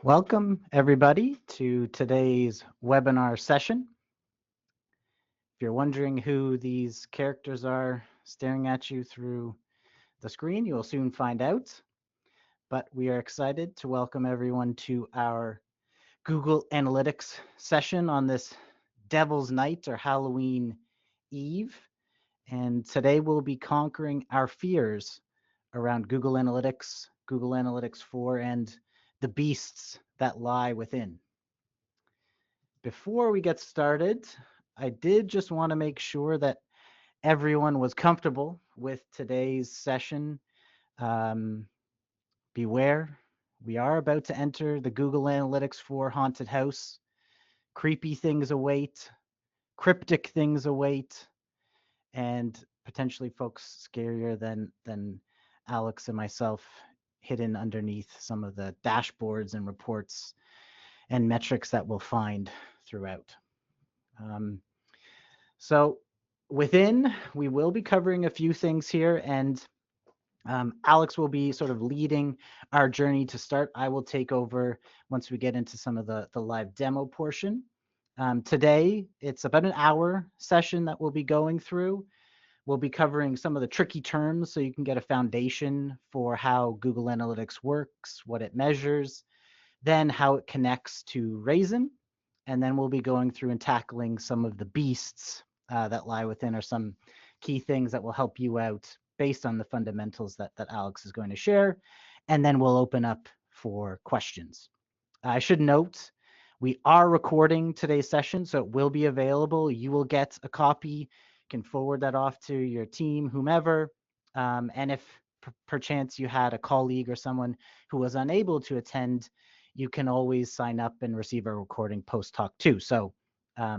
Welcome, everybody, to today's webinar session. If you're wondering who these characters are staring at you through the screen, you will soon find out. But we are excited to welcome everyone to our Google Analytics session on this Devil's Night or Halloween Eve. And today we'll be conquering our fears around Google Analytics 4, and the beasts that lie within. Before we get started, I did just want to make sure that everyone was comfortable with today's session. Beware, we are about to enter the Google Analytics 4 haunted house. Creepy things await, cryptic things await, and potentially folks scarier than Alex and myself hidden underneath some of the dashboards and reports and metrics that we'll find throughout. So within, we will be covering a few things here, and Alex will be sort of leading our journey to start. I will take over once we get into some of the live demo portion. Today, it's about an hour session that we'll be going through. We'll be covering some of the tricky terms so you can get a foundation for how Google Analytics works, what it measures, then how it connects to Raisin, and then we'll be going through and tackling some of the beasts that lie within, or some key things that will help you out based on the fundamentals that Alex is going to share. And then we'll open up for questions. I should note, we are recording today's session, so it will be available. You will get a copy. You can forward that off to your team, whomever. And if perchance you had a colleague or someone who was unable to attend, you can always sign up and receive a recording post-talk too. So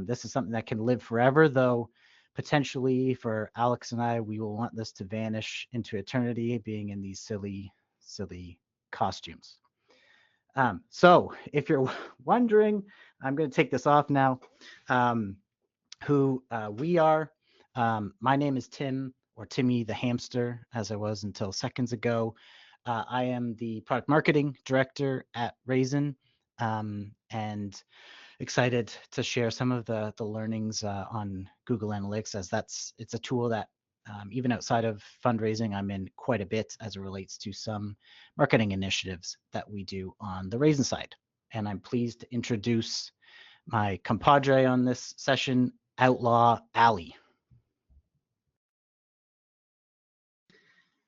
this is something that can live forever, though potentially for Alex and I, we will want this to vanish into eternity, being in these silly costumes. So if you're wondering, I'm going to take this off now, who we are. My name is Tim, or Timmy the Hamster, as I was until seconds ago. I am the product marketing director at Raisin, and excited to share some of the learnings on Google Analytics, as it's a tool that even outside of fundraising, I'm in quite a bit as it relates to some marketing initiatives that we do on the Raisin side. And I'm pleased to introduce my compadre on this session, Outlaw Allie.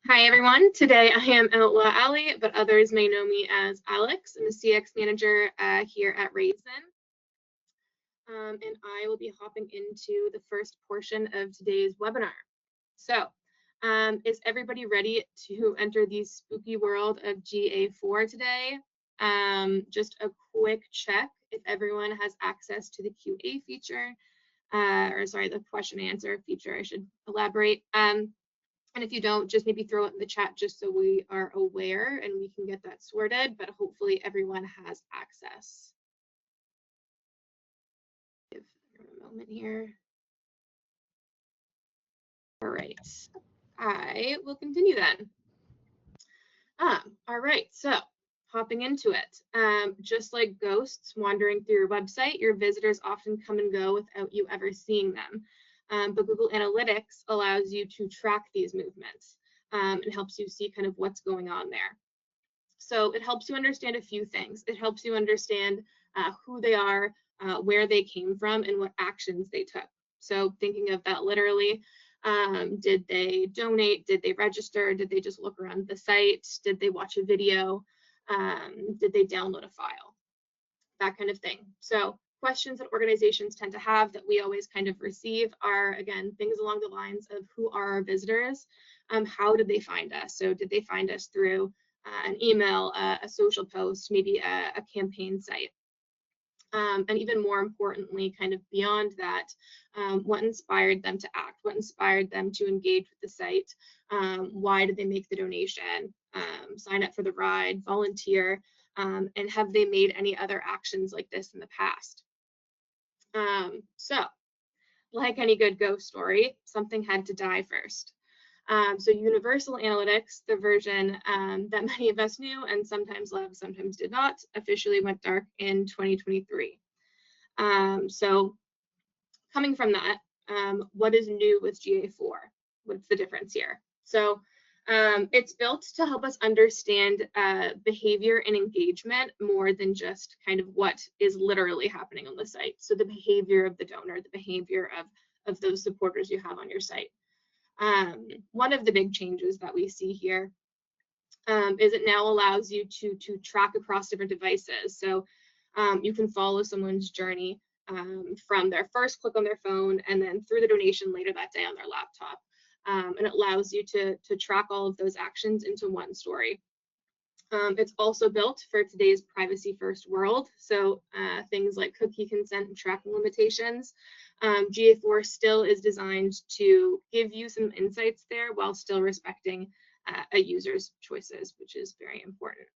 Hi everyone, today I am Outlaw Allie, but others may know me as Alex. I'm a CX manager here at Raisin. And I will be hopping into the first portion of today's webinar. So, is everybody ready to enter the spooky world of GA4 today? Just a quick check if everyone has access to the QA feature, the question and answer feature, I should elaborate. And if you don't, just maybe throw it in the chat just so we are aware and we can get that sorted, but hopefully everyone has access. Give a moment here. All right, I will continue then. All right, so hopping into it. Just like ghosts wandering through your website, your visitors often come and go without you ever seeing them. But Google Analytics allows you to track these movements and helps you see kind of what's going on there. So it helps you understand a few things. It helps you understand who they are, where they came from, and what actions they took. So thinking of that literally, did they donate? Did they register? Did they just look around the site? Did they watch a video? Did they download a file? That kind of thing. So questions that organizations tend to have that we always kind of receive are, again, things along the lines of who are our visitors? How did they find us? So did they find us through an email, a social post, maybe a campaign site? And even more importantly, kind of beyond that, what inspired them to act? What inspired them to engage with the site? Why did they make the donation? Sign up for the ride, volunteer, and have they made any other actions like this in the past? So, like any good ghost story, something had to die first. So Universal Analytics, the version that many of us knew and sometimes loved, sometimes did not, officially went dark in 2023. So coming from that, what is new with GA4? What's the difference here? So it's built to help us understand behavior and engagement more than just kind of what is literally happening on the site. So the behavior of the donor, the behavior of those supporters you have on your site. One of the big changes that we see here is it now allows you to track across different devices. So you can follow someone's journey from their first click on their phone and then through the donation later that day on their laptop. And it allows you to track all of those actions into one story. It's also built for today's privacy first world. So things like cookie consent and tracking limitations. GA4 still is designed to give you some insights there while still respecting a user's choices, which is very important.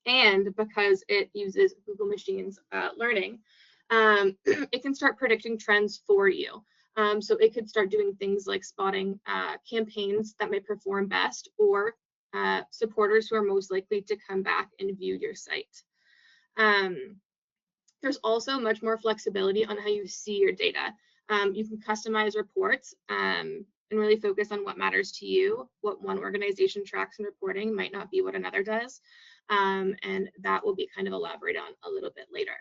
And because it uses Google Machines learning, it can start predicting trends for you. So it could start doing things like spotting campaigns that may perform best or supporters who are most likely to come back and view your site. There's also much more flexibility on how you see your data. You can customize reports and really focus on what matters to you. What one organization tracks and reporting might not be what another does. And that will be kind of elaborated on a little bit later.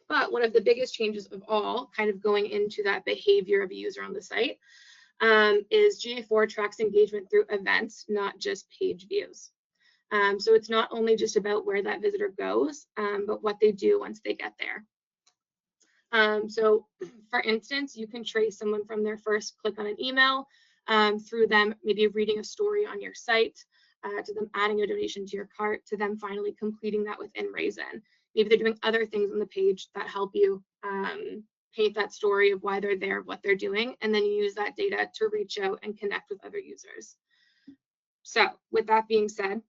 But one of the biggest changes of all, kind of going into that behavior of a user on the site, is GA4 tracks engagement through events, not just page views. So it's not only just about where that visitor goes, but what they do once they get there. So for instance, you can trace someone from their first click on an email through them maybe reading a story on your site, to them adding a donation to your cart, to them finally completing that within Raisin. Maybe they're doing other things on the page that help you paint that story of why they're there, what they're doing, and then you use that data to reach out and connect with other users. So with that being said,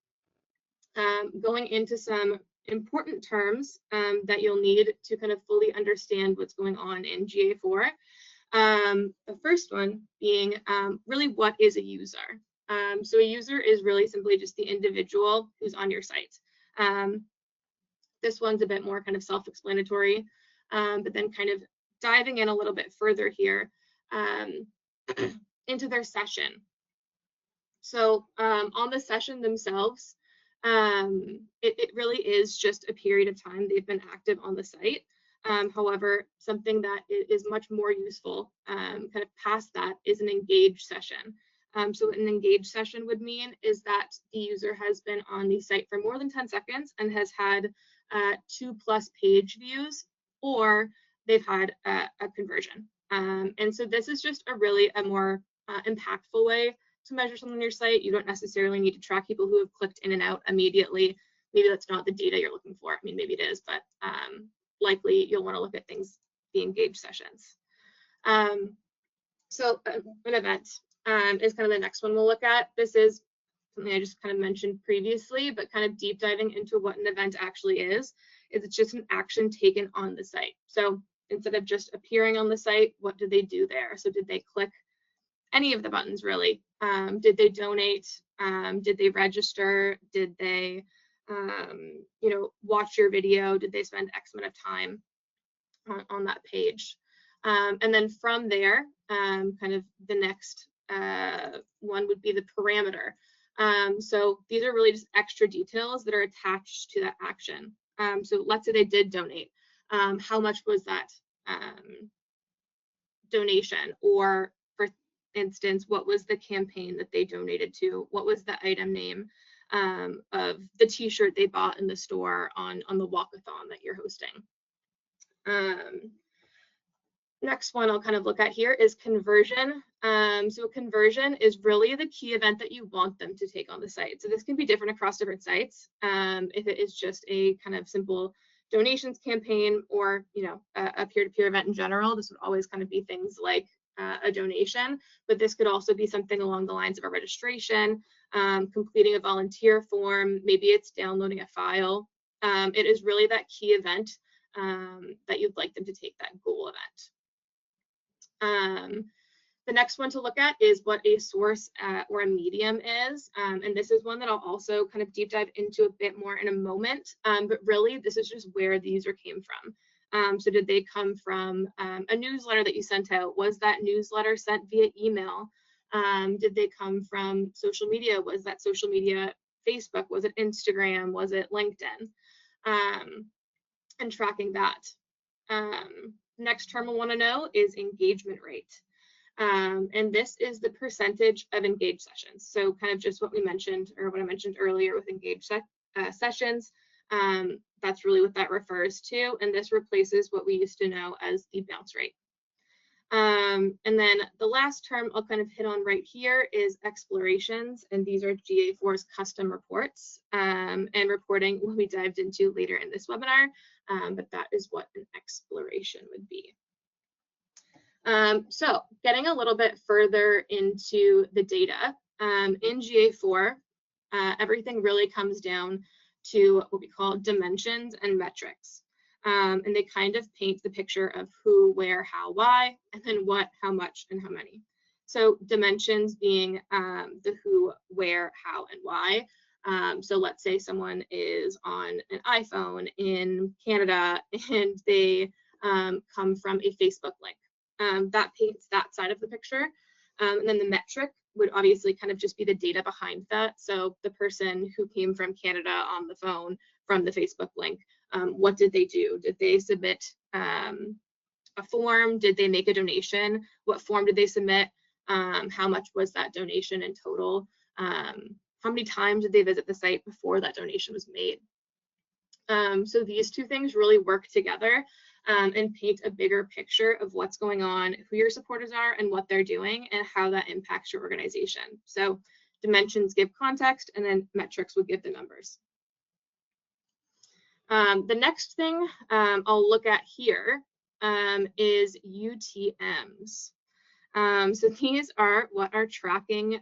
going into some important terms that you'll need to kind of fully understand what's going on in GA4. The first one being really what is a user? So a user is really simply just the individual who's on your site. This one's a bit more kind of self-explanatory, but then kind of diving in a little bit further here into their session. So on the session themselves, it really is just a period of time they've been active on the site. However, something that is much more useful kind of past that is an engaged session. So what an engaged session would mean is that the user has been on the site for more than 10 seconds and has had 2+ page views, or they've had a conversion. And so this is just a more impactful way to measure something on your site. You don't necessarily need to track people who have clicked in and out immediately. Maybe that's not the data you're looking for. I mean, maybe it is, but likely you'll want to look at things, the engaged sessions. So an event is kind of the next one we'll look at. This is something I just kind of mentioned previously, but kind of deep diving into what an event actually is it's just an action taken on the site. So instead of just appearing on the site, what did they do there? So did they click any of the buttons really? Did they donate? Did they register? Did they watch your video? Did they spend X amount of time on that page? And then from there, kind of the next one would be the parameter. So these are really just extra details that are attached to that action. So let's say they did donate. How much was that donation? Or for instance, what was the campaign that they donated to? What was the item name of the t-shirt they bought in the store on the walkathon that you're hosting? Next one I'll kind of look at here is conversion. So conversion is really the key event that you want them to take on the site. So this can be different across different sites. If it is just a kind of simple donations campaign or a peer-to-peer event in general, this would always kind of be things like a donation, but this could also be something along the lines of a registration, completing a volunteer form, maybe it's downloading a file. It is really that key event that you'd like them to take, that goal event. The next one to look at is what a source or a medium is. And this is one that I'll also kind of deep dive into a bit more in a moment. But really, this is just where the user came from. So did they come from a newsletter that you sent out? Was that newsletter sent via email? Did they come from social media? Was that social media Facebook? Was it Instagram? Was it LinkedIn? And tracking that. Next term we'll want to know is engagement rate. And this is the percentage of engaged sessions. So kind of just what we mentioned, or what I mentioned earlier with engaged sessions, that's really what that refers to. And this replaces what we used to know as the bounce rate. And then the last term I'll kind of hit on right here is explorations. And these are GA4's custom reports, and reporting will be dived into later in this webinar. But that is what an exploration would be. So getting a little bit further into the data, in GA4, everything really comes down to what we call dimensions and metrics. And they kind of paint the picture of who, where, how, why, and then what, how much, and how many. So dimensions being the who, where, how, and why. So let's say someone is on an iPhone in Canada and they come from a Facebook link. That paints that side of the picture. And then the metric would obviously kind of just be the data behind that. So the person who came from Canada on the phone from the Facebook link, what did they do? Did they submit a form? Did they make a donation? What form did they submit? How much was that donation in total? How many times did they visit the site before that donation was made? So these two things really work together and paint a bigger picture of what's going on, who your supporters are, and what they're doing, and how that impacts your organization. So dimensions give context, and then metrics would give the numbers. The next thing I'll look at here is UTMs. So these are what are tracking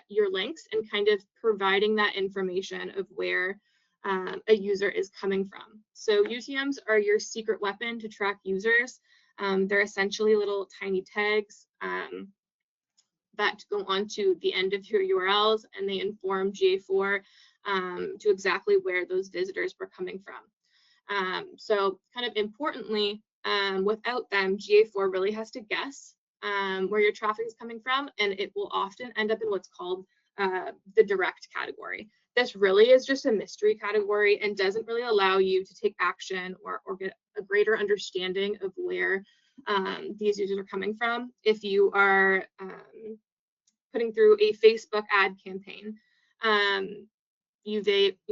your links and kind of providing that information of where a user is coming from. So UTMs are your secret weapon to track users. They're essentially little tiny tags that go onto the end of your URLs, and they inform GA4 to exactly where those visitors were coming from. So kind of importantly, without them, GA4 really has to guess where your traffic is coming from, and it will often end up in what's called the direct category. This really is just a mystery category and doesn't really allow you to take action or get a greater understanding of where these users are coming from. If you are putting through a Facebook ad campaign, you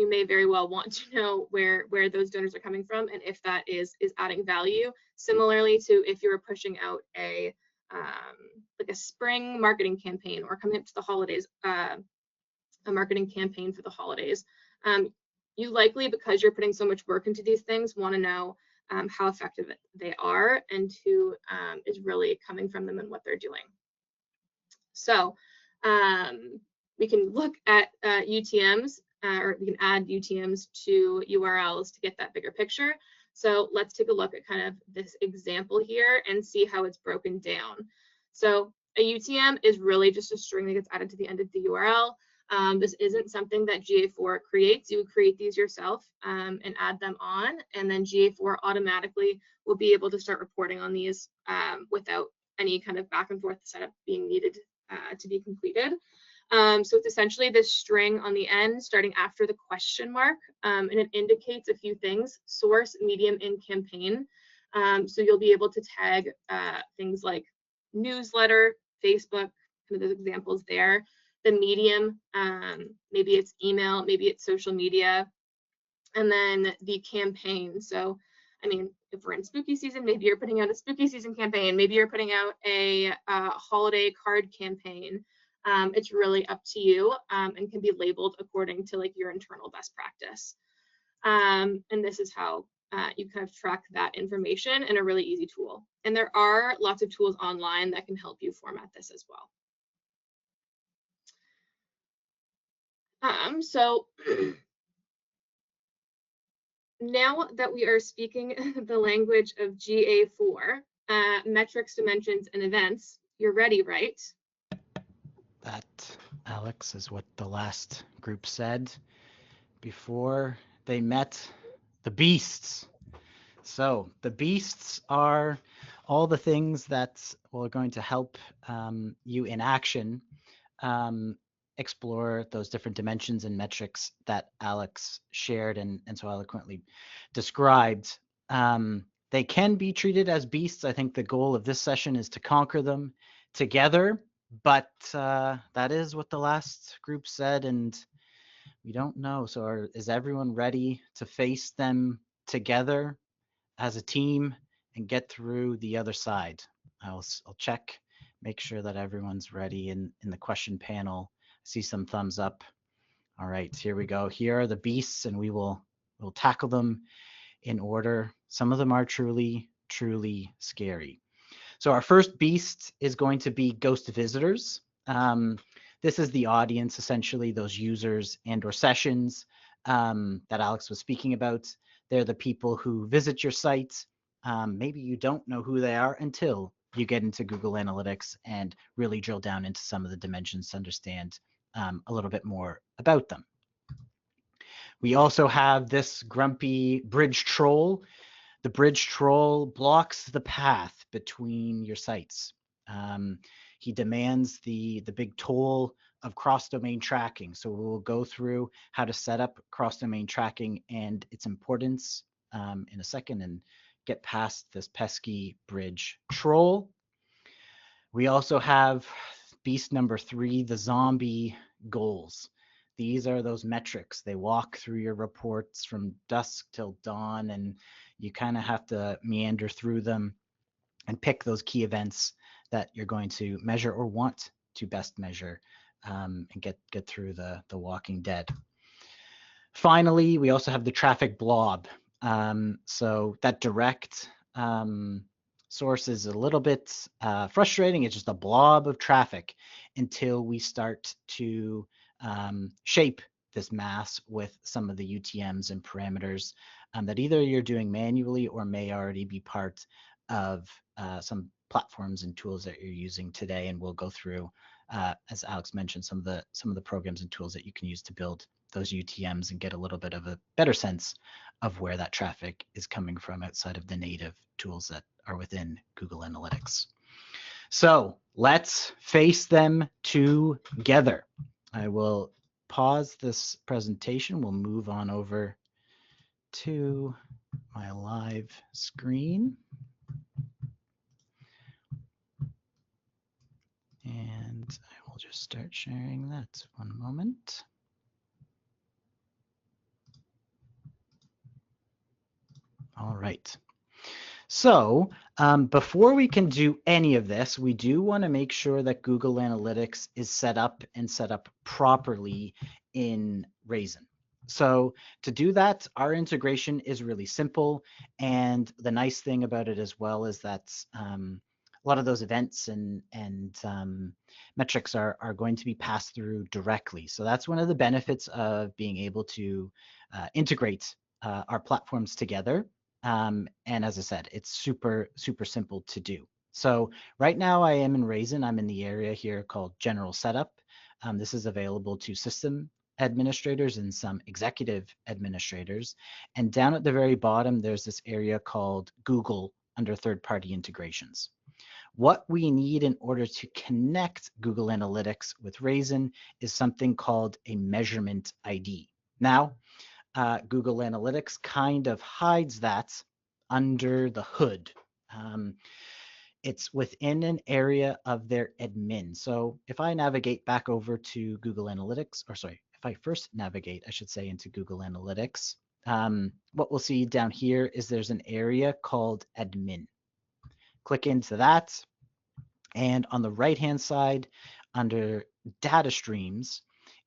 may very well want to know where those donors are coming from and if that is adding value. Similarly to if you were pushing out a like a spring marketing campaign or coming up to the holidays, a marketing campaign for the holidays. You likely, because you're putting so much work into these things, want to know how effective they are and who is really coming from them and what they're doing. So we can look at UTMs, or we can add UTMs to URLs to get that bigger picture. So let's take a look at kind of this example here and see how it's broken down. So a UTM is really just a string that gets added to the end of the URL. This isn't something that GA4 creates. You would create these yourself and add them on, and then GA4 automatically will be able to start reporting on these without any kind of back and forth setup being needed to be completed. So it's essentially this string on the end starting after the question mark, and it indicates a few things: source, medium, and campaign. So you'll be able to tag things like newsletter, Facebook, kind of those examples there. The medium, maybe it's email, maybe it's social media, and then the campaign. So, I mean, if we're in spooky season, maybe you're putting out a spooky season campaign, maybe you're putting out a holiday card campaign. It's really up to you and can be labeled according to like your internal best practice. And this is how you kind of track that information in a really easy tool. And there are lots of tools online that can help you format this as well. So now that we are speaking the language of GA4, metrics, dimensions, and events, You're ready, right? That, Alex, is what the last group said before they met the beasts. So the beasts are all the things that are going to help you in action explore those different dimensions and metrics that Alex shared and so eloquently described. They can be treated as beasts. I think the goal of this session is to conquer them together, but that is what the last group said, and we don't know. So is everyone ready to face them together as a team and get through the other side? I'll check, make sure that everyone's ready in the question panel. I see some thumbs up. All right, here we go. Here are the beasts, and we'll tackle them in order. Some of them are truly, truly scary. So our first beast is going to be ghost visitors. This is the audience, essentially, those users and or sessions that Alex was speaking about. They're the people who visit your site. Maybe you don't know who they are until you get into Google Analytics and really drill down into some of the dimensions to understand a little bit more about them. We also have this grumpy bridge troll. The bridge troll blocks the path between your sites. He demands the big toll of cross-domain tracking. So we'll go through how to set up cross-domain tracking and its importance in a second and get past this pesky bridge troll. We also have beast number 3, the zombie goals. These are those metrics. They walk through your reports from dusk till dawn, and you kind of have to meander through them and pick those key events that you're going to measure or want to best measure and get through the Walking Dead. Finally, we also have the traffic blob. So that direct source is a little bit frustrating. It's just a blob of traffic until we start to shape this mass with some of the UTMs and parameters that either you're doing manually or may already be part of some platforms and tools that you're using today. And we'll go through, as Alex mentioned, some of the programs and tools that you can use to build those UTMs and get a little bit of a better sense of where that traffic is coming from outside of the native tools that are within Google Analytics. So let's face them together. I will pause this presentation. We'll move on over to my live screen. And I will just start sharing that. One moment. All right. So before we can do any of this, we do want to make sure that Google Analytics is set up properly in Raisin. So to do that, our integration is really simple. And the nice thing about it as well is that a lot of those events and metrics are going to be passed through directly. So that's one of the benefits of being able to integrate our platforms together. And as I said, it's super, super simple to do. So right now I am in Raisin. I'm in the area here called General Setup. This is available to system administrators and some executive administrators. And down at the very bottom, there's this area called Google under third-party integrations. What we need in order to connect Google Analytics with Raisin is something called a measurement ID. Now, Google Analytics kind of hides that under the hood. It's within an area of their admin. So if I navigate back over to Google Analytics, or sorry, if I first navigate, I should say, into Google Analytics, what we'll see down here is there's an area called admin. Click into that. And on the right-hand side, under data streams,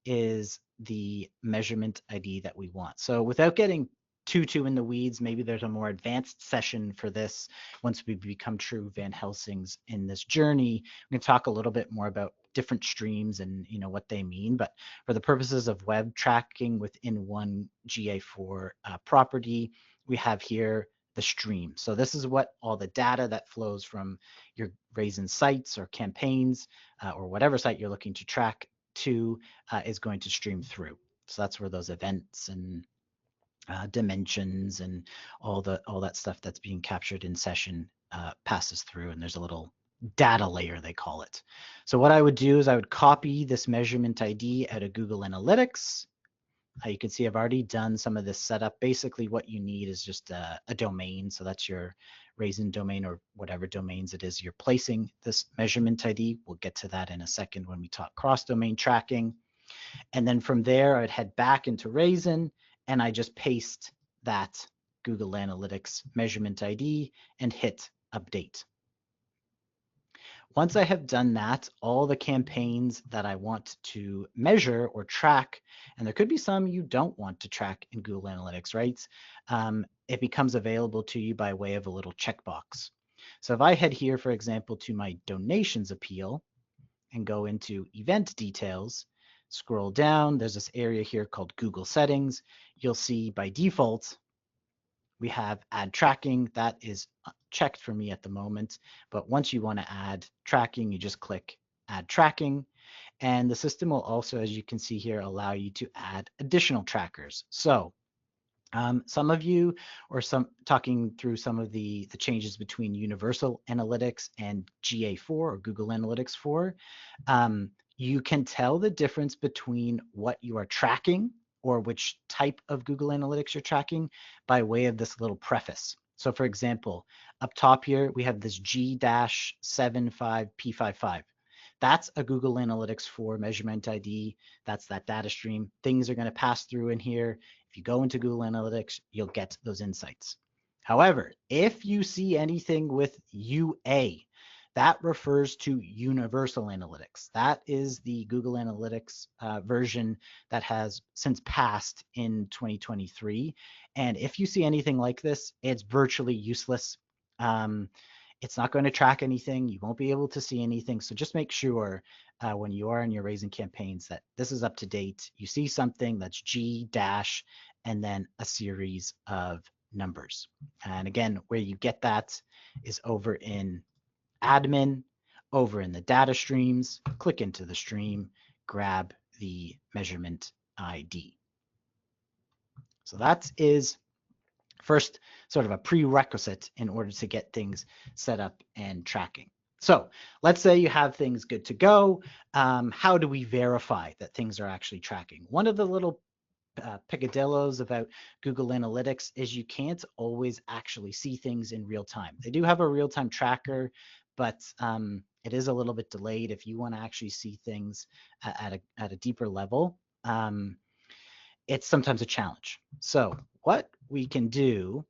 is the measurement ID that we want. So without getting too in the weeds, maybe there's a more advanced session for this once we become true Van Helsings in this journey. We can talk a little bit more about different streams and what they mean. But for the purposes of web tracking within one GA4 property, we have here the stream. So this is what all the data that flows from your Raisin sites or campaigns or whatever site you're looking to track to is going to stream through. So that's where those events and dimensions and all that stuff that's being captured in session passes through, and there's a little data layer, they call it. So what I would do is I would copy this measurement ID out of Google Analytics. You can see I've already done some of this setup. Basically what you need is just a domain. So that's your Raisin domain or whatever domains it is you're placing this measurement ID. We'll get to that in a second when we talk cross-domain tracking. And then from there, I'd head back into Raisin and I just paste that Google Analytics measurement ID and hit update. Once I have done that, all the campaigns that I want to measure or track, and there could be some you don't want to track in Google Analytics, right? It becomes available to you by way of a little checkbox. So if I head here, for example, to my donations appeal and go into event details, scroll down, there's this area here called Google settings. You'll see by default, we have add tracking. That is checked for me at the moment. But once you want to add tracking, you just click add tracking. And the system will also, as you can see here, allow you to add additional trackers. So some of you, or some talking through some of the changes between Universal Analytics and GA4 or Google Analytics 4, you can tell the difference between what you are tracking or which type of Google Analytics you're tracking by way of this little preface. So for example, up top here, we have this G-75P55. That's a Google Analytics 4 measurement ID. That's that data stream. Things are going to pass through in here. If you go into Google Analytics, you'll get those insights. However, if you see anything with UA, that refers to Universal Analytics. That is the Google Analytics version that has since passed in 2023. And if you see anything like this, it's virtually useless. It's not going to track anything. You won't be able to see anything. So just make sure when you are in your Raisin campaigns that this is up to date. You see something that's G dash and then a series of numbers. And again, where you get that is over in admin, over in the data streams, click into the stream, grab the measurement ID. So that is first sort of a prerequisite in order to get things set up and tracking. So let's say you have things good to go. How do we verify that things are actually tracking? One of the little picadillos about Google Analytics is you can't always actually see things in real time. They do have a real-time tracker, but it is a little bit delayed. If you want to actually see things at a deeper level, it's sometimes a challenge. So what we can do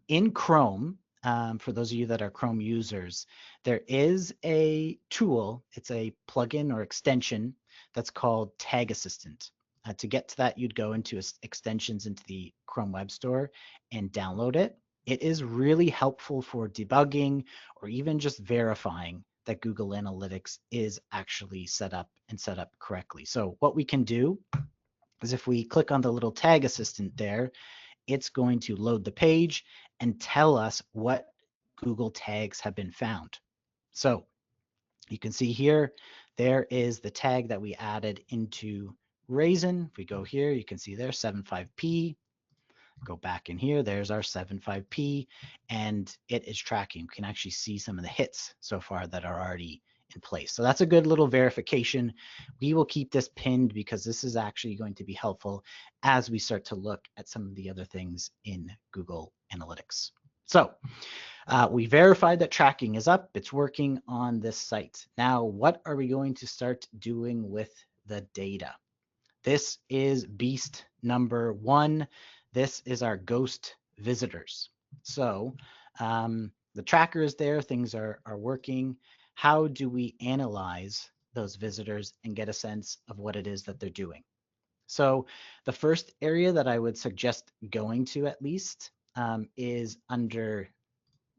in Chrome, for those of you that are Chrome users, there is a tool, it's a plugin or extension that's called Tag Assistant. To get to that, you'd go into extensions into the Chrome Web Store and download it. It is really helpful for debugging or even just verifying that Google Analytics is actually set up correctly. So what we can do is if we click on the little tag assistant there, it's going to load the page and tell us what Google tags have been found. So you can see here, there is the tag that we added into Raisin. If we go here, you can see there 75P. Go back in here, there's our 75P, and it is tracking. We can actually see some of the hits so far that are already in place. So that's a good little verification. We will keep this pinned because this is actually going to be helpful as we start to look at some of the other things in Google Analytics. So we verified that tracking is up. It's working on this site. Now, what are we going to start doing with the data? This is beast number 1. This is our ghost visitors. So the tracker is there. Things are working. How do we analyze those visitors and get a sense of what it is that they're doing? So the first area that I would suggest going to at least is under,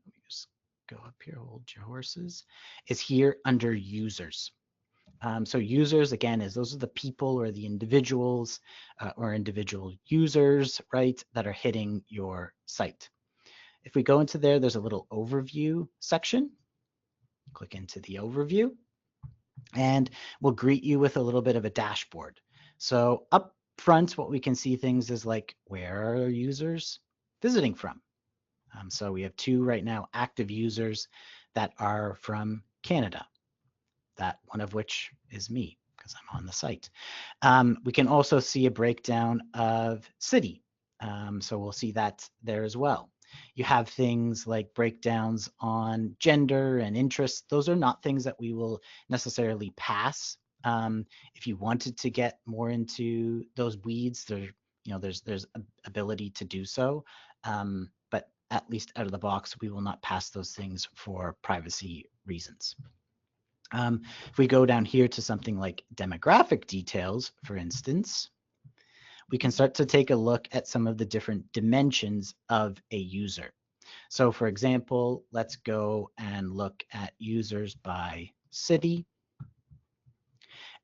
let me just go up here, hold your horses, is here under users. So users, again, those are the people or the individuals or individual users, right, that are hitting your site. If we go into there, there's a little overview section. Click into the overview, and we'll greet you with a little bit of a dashboard. So up front, what we can see things is like, where are our users visiting from? So we have 2 right now active users that are from Canada, that one of which is me because I'm on the site. We can also see a breakdown of city. So we'll see that there as well. You have things like breakdowns on gender and interests. Those are not things that we will necessarily pass. If you wanted to get more into those weeds, there's ability to do so. But at least out of the box, we will not pass those things for privacy reasons. If we go down here to something like demographic details, for instance, we can start to take a look at some of the different dimensions of a user. So for example, let's go and look at users by city.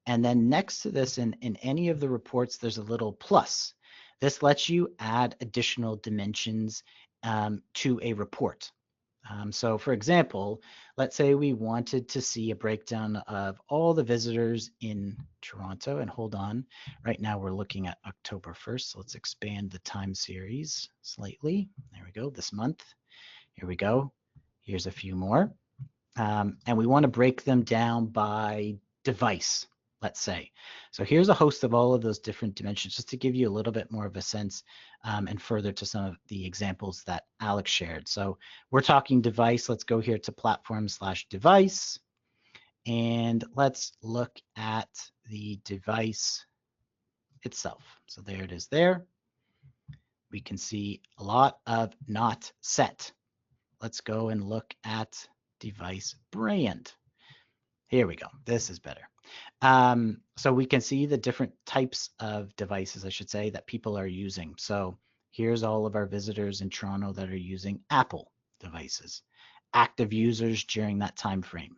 And then next to this, in any of the reports, there's a little plus. This lets you add additional dimensions to a report. So for example, let's say we wanted to see a breakdown of all the visitors in Toronto, and hold on, right now we're looking at October 1st, so let's expand the time series slightly. There we go, this month. Here we go. Here's a few more. And we want to break them down by device, let's say. So here's a host of all of those different dimensions, just to give you a little bit more of a sense and further to some of the examples that Alex shared. So we're talking device. Let's go here to platform/device, and let's look at the device itself. So there it is there. We can see a lot of not set. Let's go and look at device brand. Here we go. This is better. So we can see the different types of devices, I should say, that people are using. So here's all of our visitors in Toronto that are using Apple devices, active users during that time frame,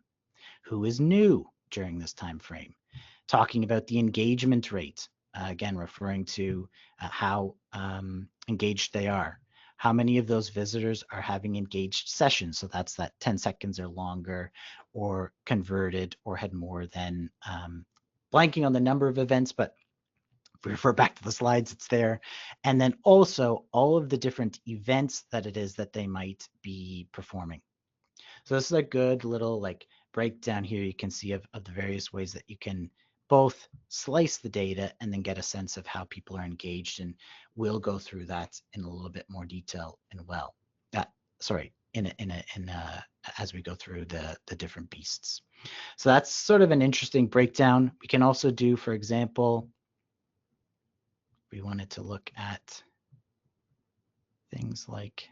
who is new during this time frame, talking about the engagement rate, again, referring to how engaged they are. How many of those visitors are having engaged sessions? So that's that 10 seconds or longer, or converted, or had more than, blanking on the number of events, but if we refer back to the slides, it's there. And then also all of the different events that it is that they might be performing. So this is a good little like breakdown here you can see of the various ways that you can both slice the data and then get a sense of how people are engaged, and we'll go through that in a little bit more detail as we go through the different beasts. So that's sort of an interesting breakdown. We can also do, for example, we wanted to look at things like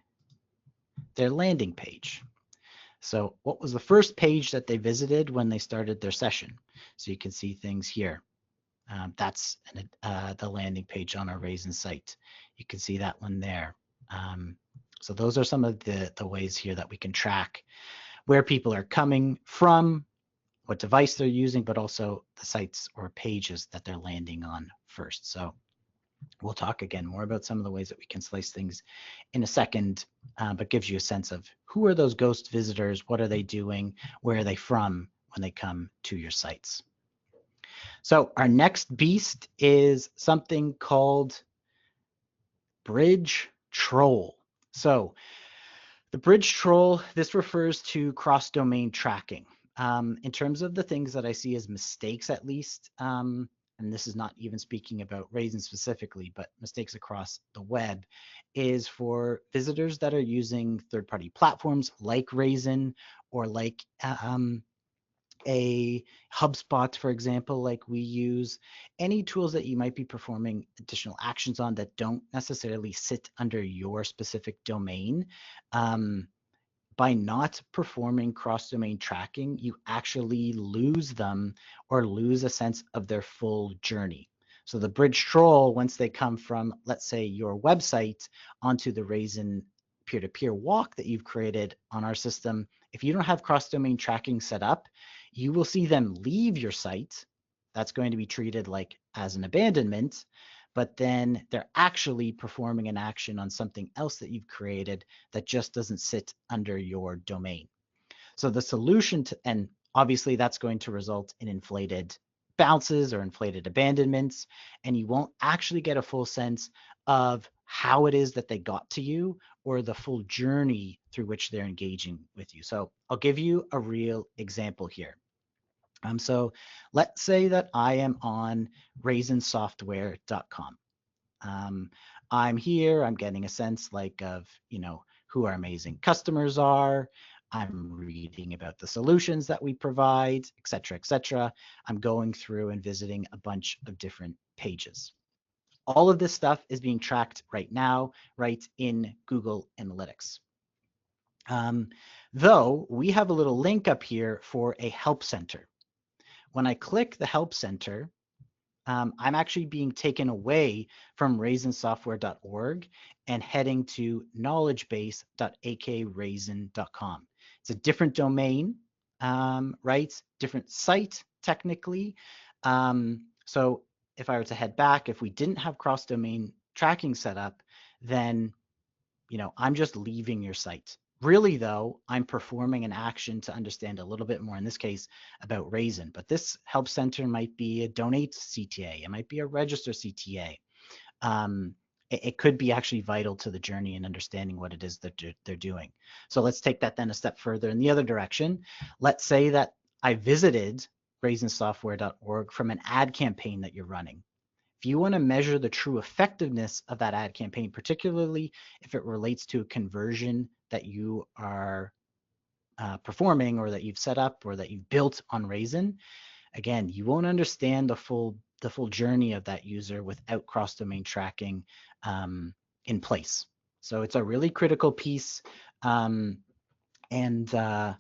their landing page. So what was the first page that they visited when they started their session? So you can see things here. That's the landing page on our Raisin site. You can see that one there. So those are some of the ways here that we can track where people are coming from, what device they're using, but also the sites or pages that they're landing on first. So we'll talk again more about some of the ways that we can slice things in a second, but gives you a sense of who are those ghost visitors, what are they doing, where are they from when they come to your sites. So our next beast is something called Bridge Troll. So the Bridge Troll, this refers to cross-domain tracking. In terms of the things that I see as mistakes, at least, and this is not even speaking about Raisin specifically, but mistakes across the web, is for visitors that are using third-party platforms like Raisin or like a HubSpot, for example, like we use, any tools that you might be performing additional actions on that don't necessarily sit under your specific domain. By not performing cross-domain tracking, you actually lose them or lose a sense of their full journey. So the bridge troll, once they come from, let's say, your website onto the Raisin peer-to-peer walk that you've created on our system, if you don't have cross-domain tracking set up, you will see them leave your site. That's going to be treated like as an abandonment. but then they're actually performing an action on something else that you've created that just doesn't sit under your domain. So the solution to, and obviously that's going to result in inflated bounces or inflated abandonments, and you won't actually get a full sense of how it is that they got to you or the full journey through which they're engaging with you. So I'll give you a real example here. So let's say that I am on raisinsoftware.com. I'm here, I'm getting a sense like of, who our amazing customers are. I'm reading about the solutions that we provide, et cetera, et cetera. I'm going through and visiting a bunch of different pages. All of this stuff is being tracked right now, right in Google Analytics. Though we have a little link up here for a help center. When I click the help center, I'm actually being taken away from raisinsoftware.org and heading to knowledgebase.akraisin.com. It's a different domain, right? Different site technically. So if I were to head back, if we didn't have cross-domain tracking set up, then I'm just leaving your site. Really, though, I'm performing an action to understand a little bit more, in this case, about Raisin. But this help center might be a donate CTA. It might be a register CTA. It could be actually vital to the journey and understanding what it is that they're doing. So let's take that then a step further in the other direction. Let's say that I visited raisinsoftware.org from an ad campaign that you're running. If you want to measure the true effectiveness of that ad campaign, particularly if it relates to a conversion that you are performing or that you've set up or that you've built on Raisin, again, you won't understand the full journey of that user without cross-domain tracking in place. So it's a really critical piece and a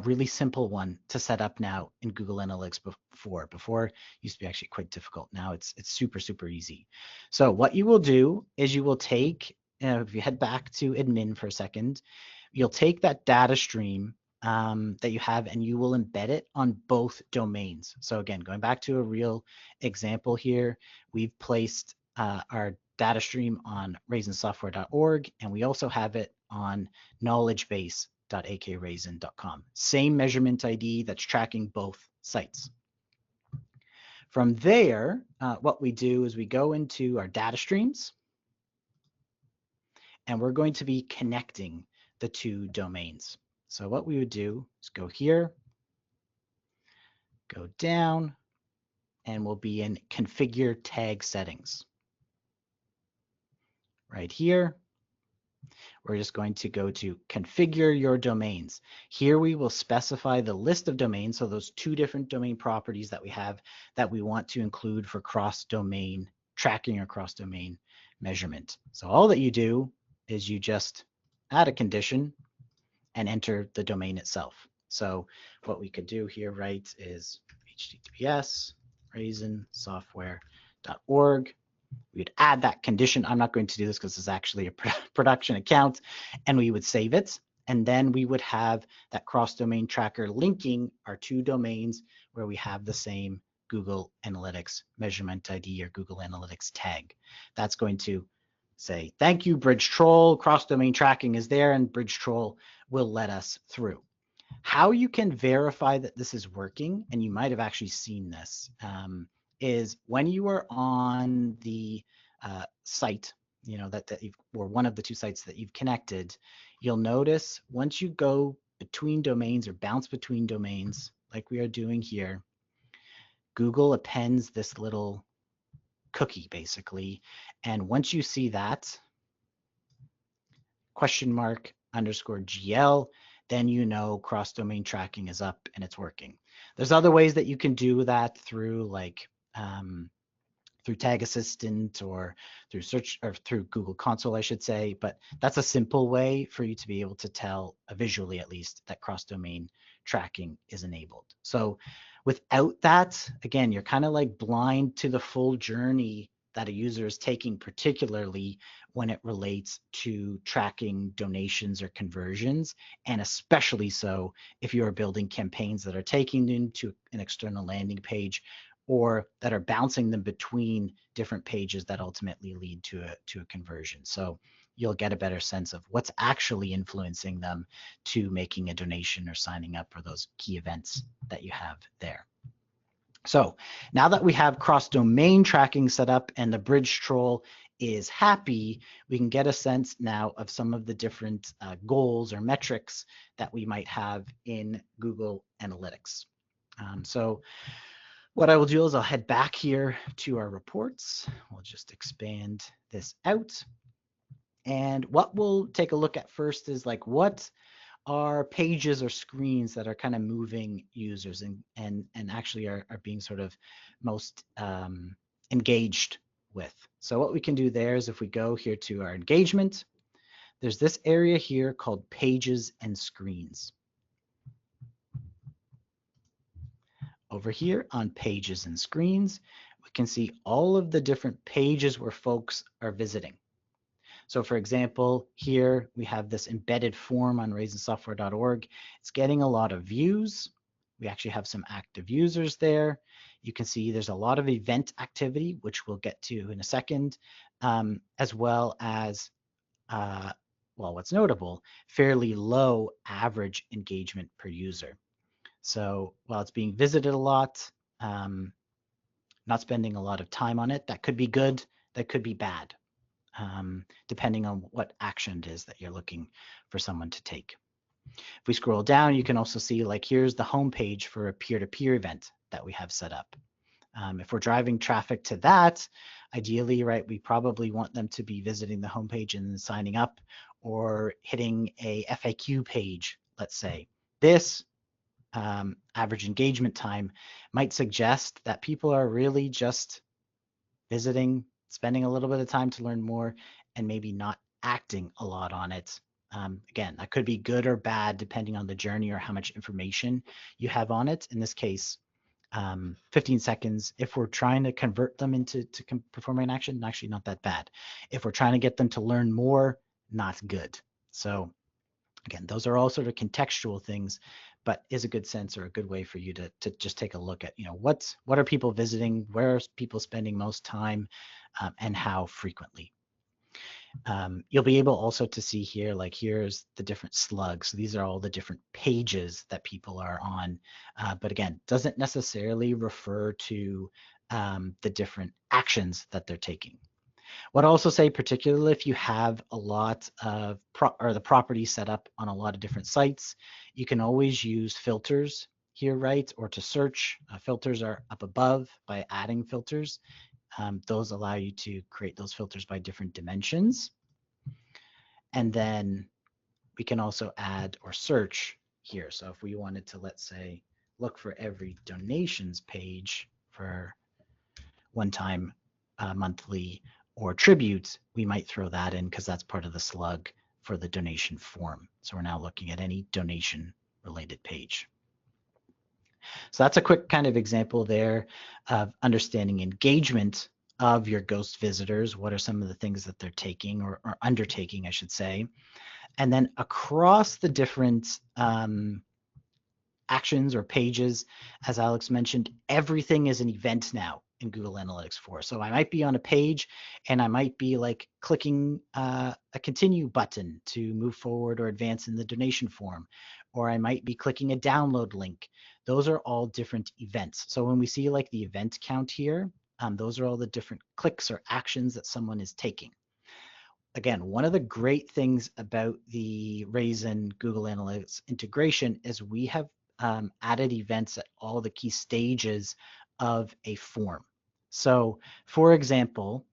really simple one to set up now in Google Analytics. Before it used to be actually quite difficult. Now it's super, super easy. So what you will do is you will take, if you head back to admin for a second, you'll take that data stream that you have and you will embed it on both domains. So again, going back to a real example here, we've placed our data stream on raisinsoftware.org, and we also have it on knowledgebase.akraisin.com. Same measurement ID that's tracking both sites. From there, what we do is we go into our data streams, and we're going to be connecting the two domains. So what we would do is go here, go down, and we'll be in configure tag settings. Right here, we're just going to go to configure your domains. Here we will specify the list of domains, so those two different domain properties that we have that we want to include for cross-domain tracking or cross-domain measurement. So all that you do is you just add a condition and enter the domain itself. So what we could do here, right, is https raisinsoftware.org. We would add that condition. I'm not going to do this because it's actually a production account, and we would save it. And then we would have that cross-domain tracker linking our two domains where we have the same Google Analytics measurement ID or Google Analytics tag. That's going to say, thank you, Bridge Troll. Cross-domain tracking is there, and Bridge Troll will let us through. How you can verify that this is working, and you might have actually seen this, is when you are on the site, that you've, or one of the two sites that you've connected, you'll notice once you go between domains or bounce between domains, like we are doing here, Google appends this little cookie basically. And once you see that !_GL, then you know cross-domain tracking is up and it's working. There's other ways that you can do that through like through Tag Assistant or through search or through Google Console, I should say, but that's a simple way for you to be able to tell visually at least that cross-domain tracking is enabled. So without that, again, you're kind of like blind to the full journey that a user is taking, particularly when it relates to tracking donations or conversions, and especially so if you are building campaigns that are taking them to an external landing page or that are bouncing them between different pages that ultimately lead to a conversion. So you'll get a better sense of what's actually influencing them to making a donation or signing up for those key events that you have there. So now that we have cross-domain tracking set up and the bridge troll is happy, we can get a sense now of some of the different goals or metrics that we might have in Google Analytics. So what I will do is I'll head back here to our reports. We'll just expand this out. And what we'll take a look at first is like what are pages or screens that are kind of moving users and actually are being sort of most engaged with. So what we can do there is if we go here to our engagement, there's this area here called pages and screens. Over here on pages and screens, we can see all of the different pages where folks are visiting. So for example, here we have this embedded form on raisinsoftware.org. It's getting a lot of views. We actually have some active users there. You can see there's a lot of event activity, which we'll get to in a second, as well as, well, what's notable, fairly low average engagement per user. So while it's being visited a lot, not spending a lot of time on it, that could be good, that could be bad. Depending on what action it is that you're looking for someone to take. If we scroll down, you can also see like here's the homepage for a peer-to-peer event that we have set up. If we're driving traffic to that, ideally, right, we probably want them to be visiting the homepage and then signing up or hitting a FAQ page, let's say. This average engagement time might suggest that people are really just visiting, spending a little bit of time to learn more, and maybe not acting a lot on it. Again, that could be good or bad depending on the journey or how much information you have on it. In this case, 15 seconds, if we're trying to convert them into performing an action, actually not that bad. If we're trying to get them to learn more, not good. So again, those are all sort of contextual things, but is a good sense or a good way for you to just take a look at, you know, what are people visiting, where are people spending most time, and how frequently. You'll be able also to see here, like here's the different slugs. So these are all the different pages that people are on, but again, doesn't necessarily refer to the different actions that they're taking. What I'll also say, particularly if you have a lot of the property set up on a lot of different sites, you can always use filters here, right? Or to search. Filters are up above by adding filters. Those allow you to create those filters by different dimensions. And then we can also add or search here. So if we wanted to, let's say, look for every donations page for one time monthly or tribute, we might throw that in because that's part of the slug for the donation form. So we're now looking at any donation related page. So that's a quick kind of example there of understanding engagement of your ghost visitors. What are some of the things that they're taking or undertaking, I should say. And then across the different actions or pages, as Alex mentioned, everything is an event now in Google Analytics 4. So I might be on a page and I might be like clicking a continue button to move forward or advance in the donation form, or I might be clicking a download link. Those are all different events. So when we see like the event count here, those are all the different clicks or actions that someone is taking. Again, one of the great things about the Raisin Google Analytics integration is we have added events at all the key stages of a form. So for example,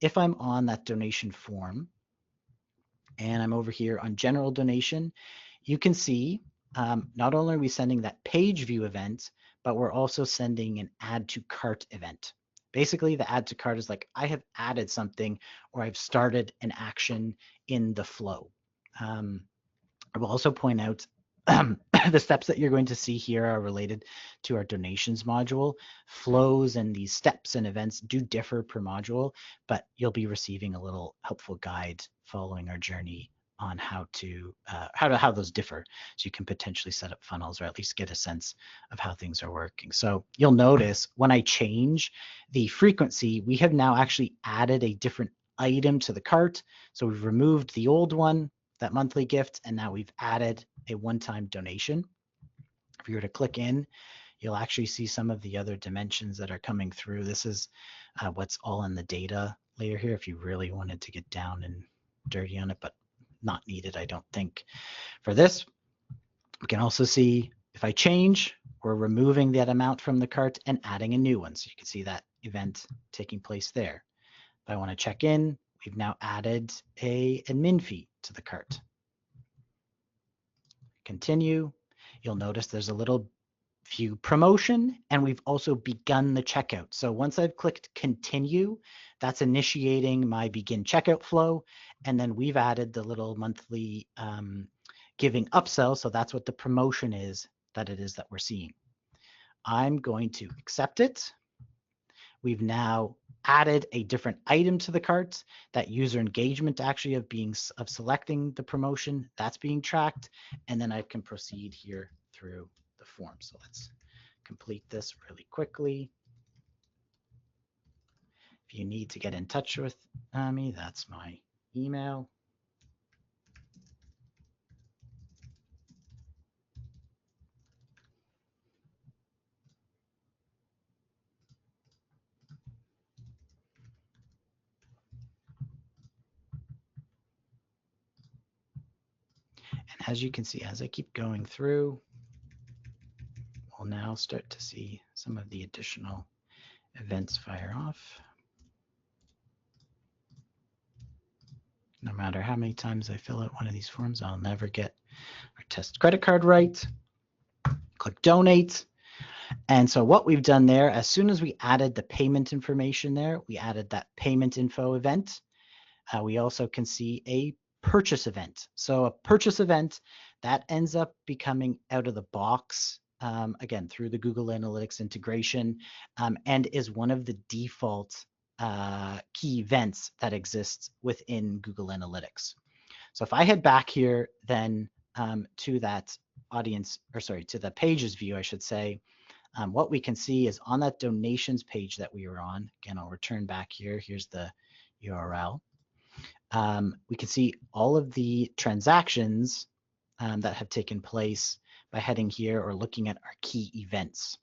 if I'm on that donation form and I'm over here on general donation, you can see not only are we sending that page view event, but we're also sending an add to cart event. Basically, the add to cart is like I have added something or I've started an action in the flow. I will also point out the steps that you're going to see here are related to our donations module. Flows and these steps and events do differ per module, but you'll be receiving a little helpful guide following our journey on how those differ, so you can potentially set up funnels or at least get a sense of how things are working. So you'll notice when I change the frequency, we have now actually added a different item to the cart. So we've removed the old one, that monthly gift, and now we've added a one-time donation. If you were to click in, you'll actually see some of the other dimensions that are coming through. This is what's all in the data layer here, if you really wanted to get down and dirty on it, but not needed, I don't think, for this. We can also see if I change, we're removing that amount from the cart and adding a new one. So you can see that event taking place there. If I want to check in, we've now added a admin fee to the cart. Continue. You'll notice there's a little view promotion, and we've also begun the checkout. So once I've clicked continue, that's initiating my begin checkout flow. And then we've added the little monthly giving upsell. So that's what the promotion is that we're seeing. I'm going to accept it. We've now added a different item to the cart. That user engagement actually of selecting the promotion, that's being tracked. And then I can proceed here through the form. So let's complete this really quickly. If you need to get in touch with me, that's my email. And as you can see, as I keep going through, we'll now start to see some of the additional events fire off. No matter how many times I fill out one of these forms, I'll never get our test credit card right. Click donate. And so what we've done there, as soon as we added the payment information there, we added that payment info event. We also can see a purchase event. So a purchase event that ends up becoming out of the box, again, through the Google Analytics integration, and is one of the default key events that exists within Google Analytics. So if I head back here then to that audience, or sorry, to the pages view, I should say, what we can see is on that donations page that we were on, again, I'll return back here. Here's the URL. We can see all of the transactions that have taken place by heading here or looking at our key events.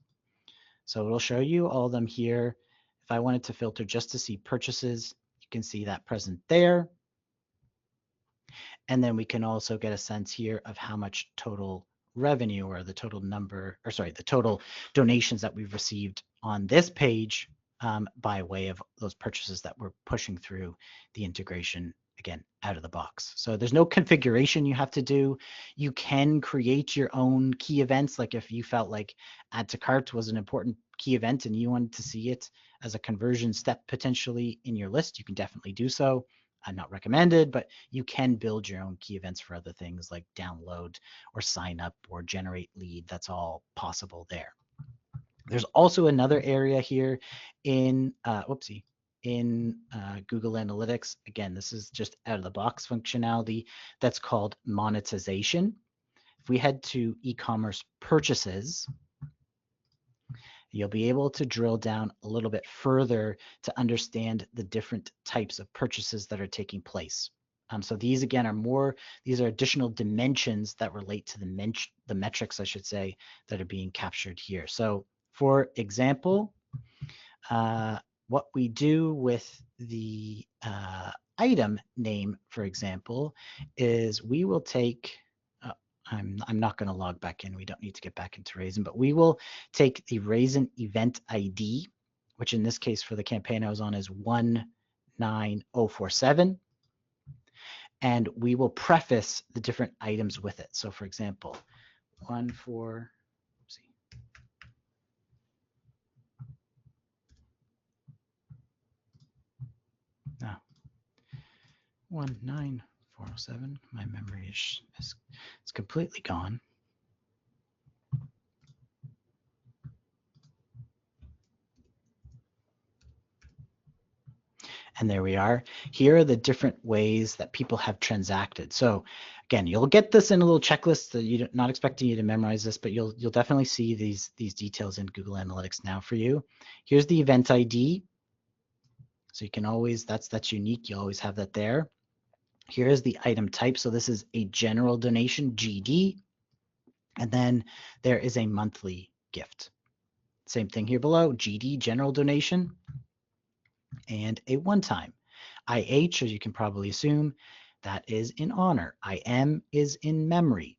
So it'll show you all of them here. If I wanted to filter just to see purchases, you can see that present there. And then we can also get a sense here of how much total revenue, or the total number, or sorry, the total donations that we've received on this page by way of those purchases that we're pushing through the integration, again, out of the box. So there's no configuration you have to do. You can create your own key events. Like if you felt like add to cart was an important key event and you wanted to see it as a conversion step potentially in your list, you can definitely do so. Not recommended, but you can build your own key events for other things like download or sign up or generate lead. That's all possible there. There's also another area here in Google Analytics. Again, this is just out of the box functionality that's called monetization. If we head to e-commerce purchases, you'll be able to drill down a little bit further to understand the different types of purchases that are taking place. So these again are additional dimensions that relate to the metrics, I should say, that are being captured here. So for example, what we do with the item name, for example, is we will take, I'm not going to log back in. We don't need to get back into Raisin, but we will take the Raisin event ID, which in this case for the campaign I was on is 19047. And we will preface the different items with it. So for example, 19407. My memory is completely gone. And there we are. Here are the different ways that people have transacted. So again, you'll get this in a little checklist. That you're not expecting you to memorize this, but you'll definitely see these details in Google Analytics now for you. Here's the event ID. So you can always, that's unique. You always have that there. Here is the item type. So this is a general donation, GD. And then there is a monthly gift. Same thing here below, GD, general donation, and a one-time. IH, as you can probably assume, that is in honor. IM is in memory.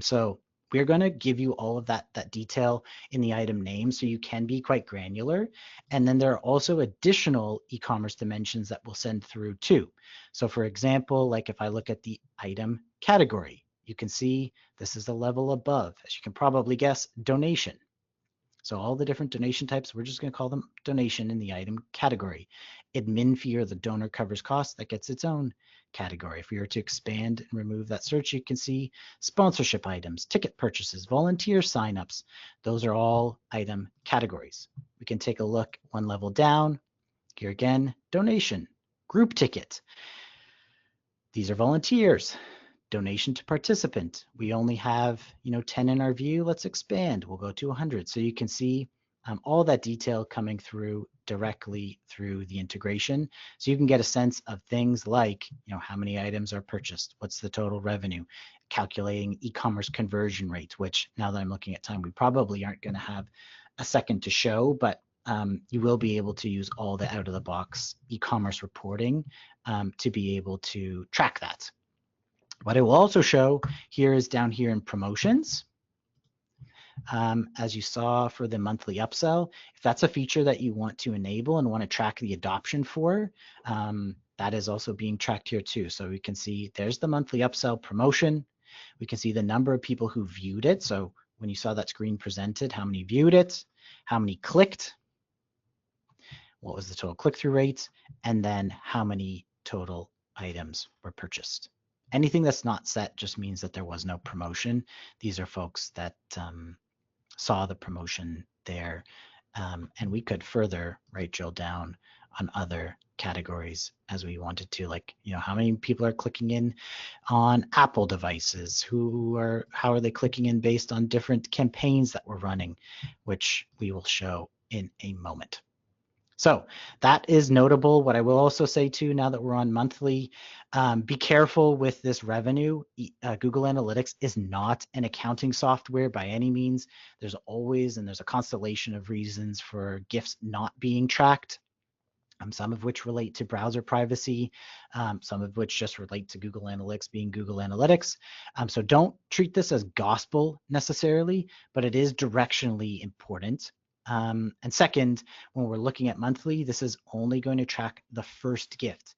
So we're going to give you all of that detail in the item name, so you can be quite granular. And then there are also additional e-commerce dimensions that we'll send through too. So for example, like if I look at the item category, you can see this is the level above, as you can probably guess, donation. So all the different donation types, we're just going to call them donation in the item category. Admin fee, or the donor covers costs, that gets its own category. If we were to expand and remove that search, you can see sponsorship items, ticket purchases, volunteer signups. Those are all item categories. We can take a look one level down. Here again, donation, group ticket. These are volunteers. Donation to participant. We only have 10 in our view. Let's expand. We'll go to 100. So you can see all that detail coming through directly through the integration. So you can get a sense of things like how many items are purchased, what's the total revenue, calculating e-commerce conversion rates, which now that I'm looking at time, we probably aren't going to have a second to show, but you will be able to use all the out-of-the-box e-commerce reporting to be able to track that. What I will also show here is down here in promotions. As you saw for the monthly upsell, if that's a feature that you want to enable and want to track the adoption for, that is also being tracked here too. So we can see there's the monthly upsell promotion. We can see the number of people who viewed it. So when you saw that screen presented, how many viewed it, how many clicked, what was the total click-through rate, and then how many total items were purchased. Anything that's not set just means that there was no promotion. These are folks that saw the promotion there, and we could further drill down on other categories as we wanted to, like how many people are clicking in on Apple devices, how are they clicking in based on different campaigns that we're running, which we will show in a moment. So that is notable. What I will also say too, now that we're on monthly, be careful with this revenue. Google Analytics is not an accounting software by any means. There's a constellation of reasons for gifts not being tracked. Some of which relate to browser privacy, some of which just relate to Google Analytics being Google Analytics. So don't treat this as gospel necessarily, but it is directionally important. And second, when we're looking at monthly, this is only going to track the first gift.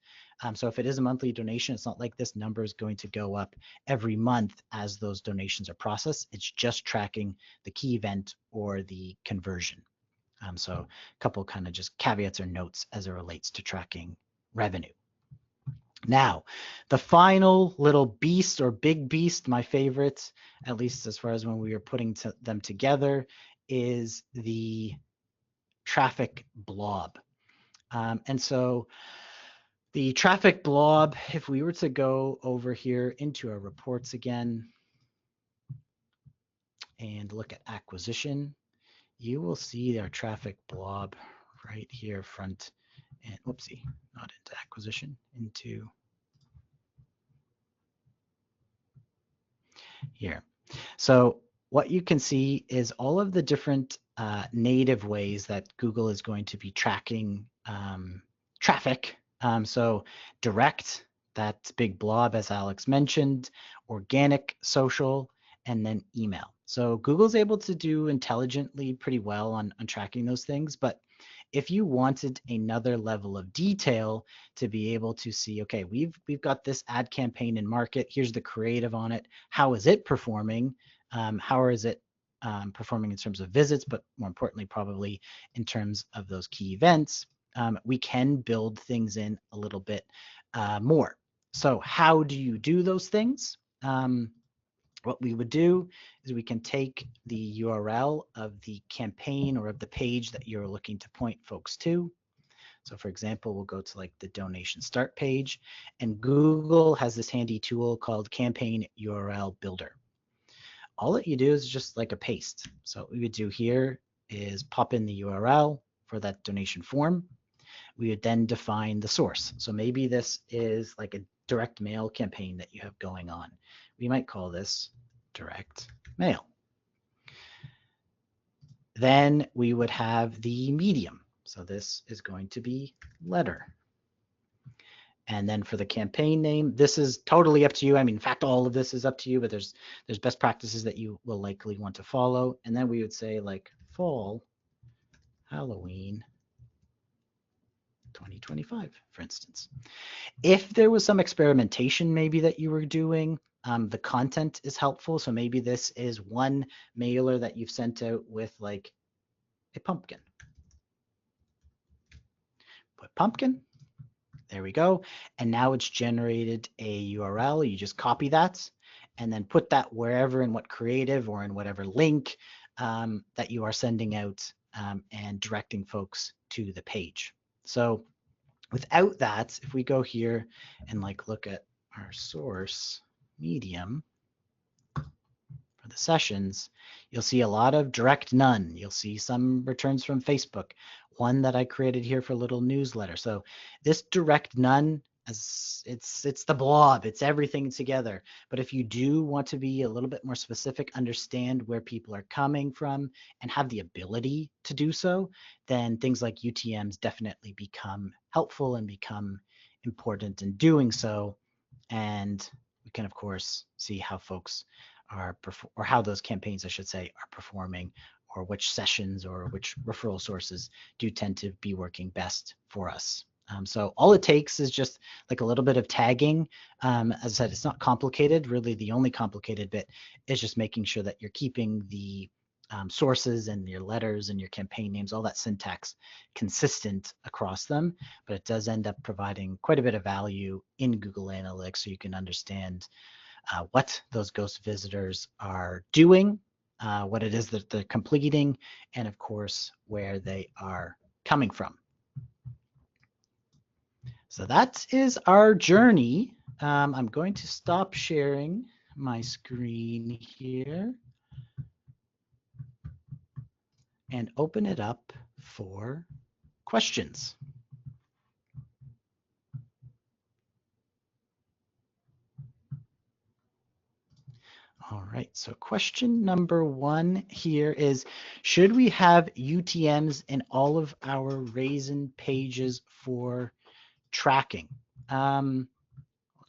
So if it is a monthly donation, it's not like this number is going to go up every month as those donations are processed. It's just tracking the key event or the conversion. So a couple kind of just caveats or notes as it relates to tracking revenue. Now, the final little beast or big beast, my favorite, at least as far as when we were putting them together, is the traffic blob. And so the traffic blob, if we were to go over here into our reports again and look at acquisition, you will see our traffic blob right here front and whoopsie, not into acquisition, into here. So what you can see is all of the different native ways that Google is going to be tracking traffic. So direct, that big blob, as Alex mentioned, organic, social, and then email. So Google's able to do intelligently pretty well on tracking those things. But if you wanted another level of detail to be able to see, okay, we've got this ad campaign in market, here's the creative on it, how is it performing? How is it performing in terms of visits, but more importantly, probably in terms of those key events? We can build things in a little bit more. So how do you do those things? What we would do is we can take the URL of the campaign or of the page that you're looking to point folks to. So for example, we'll go to like the donation start page, and Google has this handy tool called Campaign URL Builder. All that you do is just like a paste. So what we would do here is pop in the URL for that donation form. We would then define the source. So maybe this is like a direct mail campaign that you have going on. We might call this direct mail. Then we would have the medium. So this is going to be letter. And then for the campaign name, this is totally up to you. I mean, in fact, all of this is up to you, but there's best practices that you will likely want to follow. And then we would say like fall, Halloween 2025, for instance. If there was some experimentation maybe that you were doing, the content is helpful. So maybe this is one mailer that you've sent out with like a pumpkin. Put pumpkin. There we go. And now it's generated a URL. You just copy that and then put that wherever in what creative or in whatever link that you are sending out and directing folks to the page. So without that, if we go here and like look at our source medium for the sessions, you'll see a lot of direct none. You'll see some returns from Facebook, one that I created here for a little newsletter. So this direct none, as it's the blob, it's everything together. But if you do want to be a little bit more specific, understand where people are coming from and have the ability to do so, then things like UTMs definitely become helpful and become important in doing so. And we can, of course, see how folks are, or how those campaigns, I should say, are performing, or which sessions or which referral sources do tend to be working best for us. So all it takes is just like a little bit of tagging. As I said, it's not complicated. Really, the only complicated bit is just making sure that you're keeping the sources and your letters and your campaign names, all that syntax consistent across them. But it does end up providing quite a bit of value in Google Analytics, so you can understand what those ghost visitors are doing, what it is that they're completing, and of course, where they are coming from. So that is our journey. I'm going to stop sharing my screen here and open it up for questions. All right, so question number one here is, should we have UTMs in all of our raisin pages for tracking? Hold on,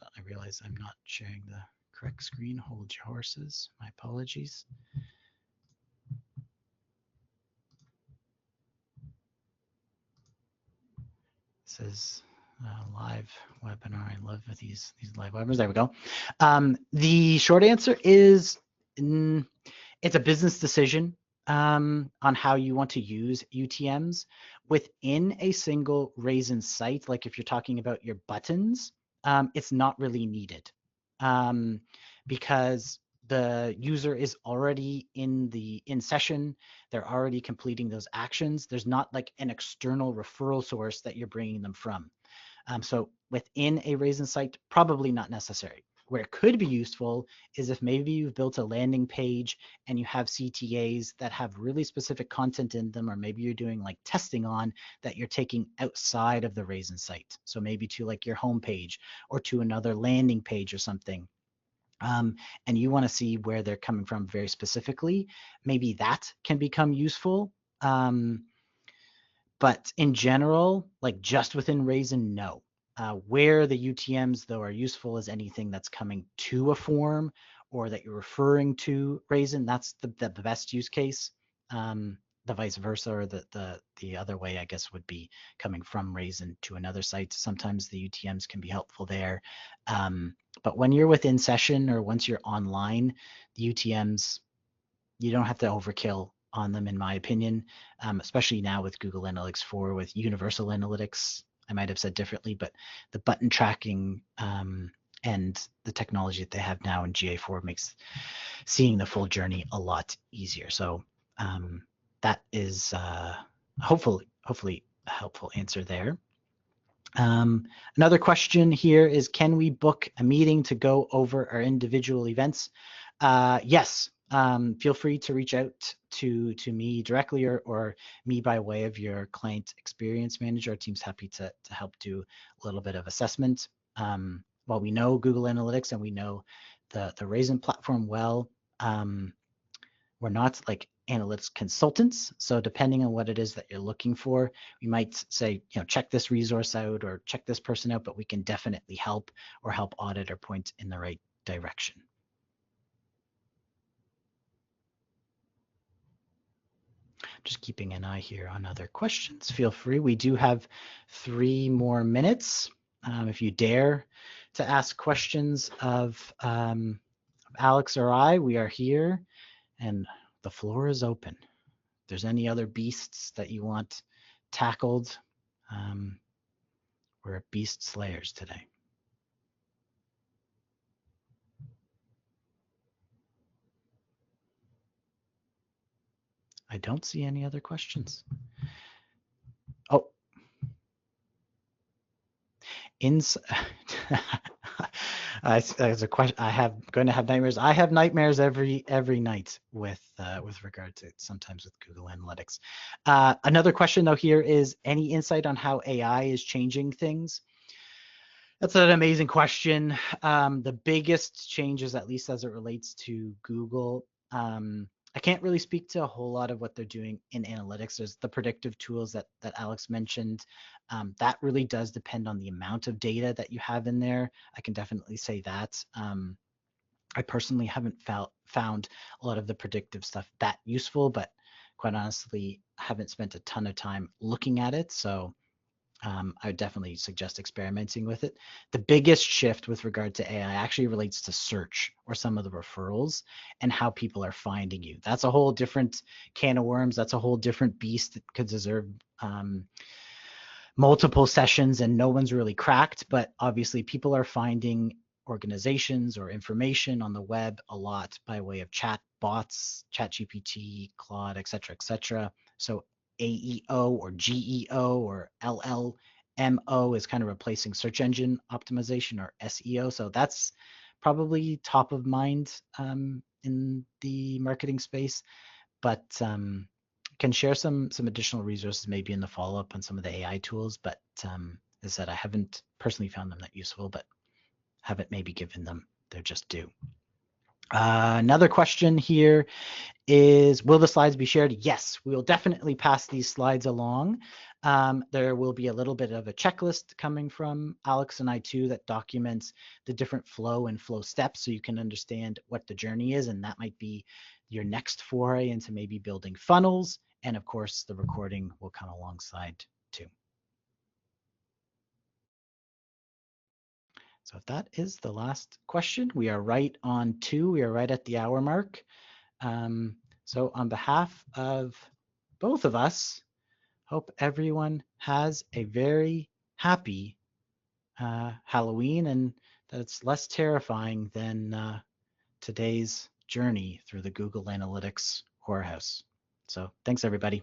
I realize I'm not sharing the correct screen. Hold your horses. My apologies. It says live webinar. I love these live webinars. There we go. The short answer is it's a business decision on how you want to use UTMs within a single raisin site. Like if you're talking about your buttons, it's not really needed because the user is already in session. They're already completing those actions. There's not like an external referral source that you're bringing them from. So within a raisin site, probably not necessary. Where it could be useful is if maybe you've built a landing page and you have CTAs that have really specific content in them, or maybe you're doing like testing on that you're taking outside of the raisin site. So maybe to like your homepage or to another landing page or something. And you want to see where they're coming from very specifically, maybe that can become useful. But in general, like just within raisin, no. Where the UTMs, though, are useful is anything that's coming to a form or that you're referring to raisin. That's the best use case. The vice versa, or the other way, I guess, would be coming from raisin to another site. Sometimes the UTMs can be helpful there. But when you're within session or once you're online, the UTMs, you don't have to overkill on them, in my opinion, especially now with Google Analytics 4, with Universal Analytics. I might have said differently, but the button tracking and the technology that they have now in GA4 makes seeing the full journey a lot easier. So that is hopefully a helpful answer there. Another question here is, can we book a meeting to go over our individual events? Yes. Feel free to reach out to me directly or me by way of your client experience manager. Our team's happy to help do a little bit of assessment. While we know Google Analytics and we know the Raisin platform well, we're not like analytics consultants. So depending on what it is that you're looking for, we might say, check this resource out or check this person out, but we can definitely help or help audit or point in the right direction. Just keeping an eye here on other questions. Feel free. We do have 3 more minutes. If you dare to ask questions of Alex or I, we are here and the floor is open. If there's any other beasts that you want tackled, we're beast slayers today. I don't see any other questions. Oh, as a question, going to have nightmares. I have nightmares every night with regard to sometimes with Google Analytics. Another question though here is, any insight on how AI is changing things? That's an amazing question. The biggest changes, at least as it relates to Google, I can't really speak to a whole lot of what they're doing in analytics. There's the predictive tools that Alex mentioned. That really does depend on the amount of data that you have in there. I can definitely say that. I personally haven't found a lot of the predictive stuff that useful, but quite honestly, haven't spent a ton of time looking at it. So I would definitely suggest experimenting with it. The biggest shift with regard to AI actually relates to search or some of the referrals and how people are finding you. That's a whole different can of worms. That's a whole different beast that could deserve multiple sessions, and no one's really cracked. But obviously, people are finding organizations or information on the web a lot by way of chat bots, ChatGPT, Claude, et cetera, So AEO or GEO or LLMO is kind of replacing search engine optimization or SEO. So that's probably top of mind in the marketing space, but can share some additional resources maybe in the follow-up on some of the AI tools. But as I said, I haven't personally found them that useful, but haven't maybe given them their just due. Another question here is, will the slides be shared? Yes, we will definitely pass these slides along. There will be a little bit of a checklist coming from Alex and I too that documents the different flow and flow steps so you can understand what the journey is, and that might be your next foray into maybe building funnels. And of course, the recording will come alongside too. So if that is the last question, we are right on 2. We are right at the hour mark. So on behalf of both of us, hope everyone has a very happy Halloween, and that it's less terrifying than today's journey through the Google Analytics whorehouse. So thanks, everybody.